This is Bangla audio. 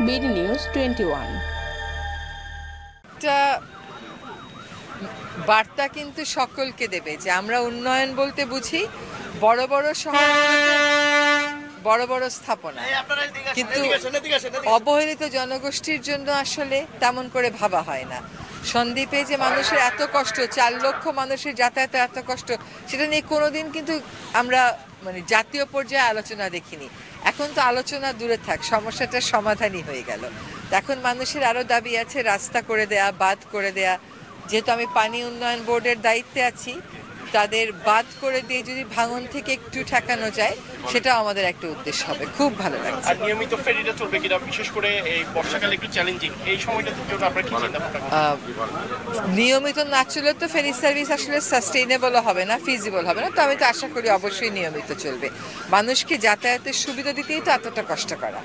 BD news 21। একটা বার্তা কিন্তু সকলকে দেবে যে আমরা উন্নয়ন বলতে বুঝি বড় বড় শহরগুলোতে বড় বড় স্থাপনা, কিন্তু অবহেলিত জনগোষ্ঠীর জন্য আসলে তেমন করে ভাবা হয় না। সন্দ্বীপে যে মানুষের এত কষ্ট, 4 লক্ষ মানুষের যাতায়াতে এত কষ্ট, সেটা নিয়ে কোনোদিন কিন্তু আমরা জাতীয় পর্যায়ে আলোচনা দেখিনি। এখন তো আলোচনা দূরে থাক, সমস্যাটার সমাধানই হয়ে গেল। এখন মানুষের আরও দাবি আছে রাস্তা করে দেয়া, বাঁধ করে দেয়া। যেহেতু আমি পানি উন্নয়ন বোর্ডের দায়িত্বে আছি, তাদের বাদ করে দিয়ে যদি ভাঙন থেকে একটু ঠেকানো যায়, সেটাও আমাদের একটা উদ্দেশ্য হবে। খুব ভালো লাগছে। আর নিয়মিত ফেরিটা চলবে কিনা, বিশেষ করে এই বর্ষাকালে একটু চ্যালেঞ্জিং, এই সময়টার জন্য আপনারা কি চিন্তা ভাবনা করছেন? নিয়মিত না চললে তো ফেরি সার্ভিস আসলে সাস্টেইনেবল হবে না, ফিজিবল হবে না। তো আমি তো আশা করি অবশ্যই নিয়মিত চলবে। মানুষকে যাতায়াতের সুবিধা দিতেই তো এতটা কষ্ট করা।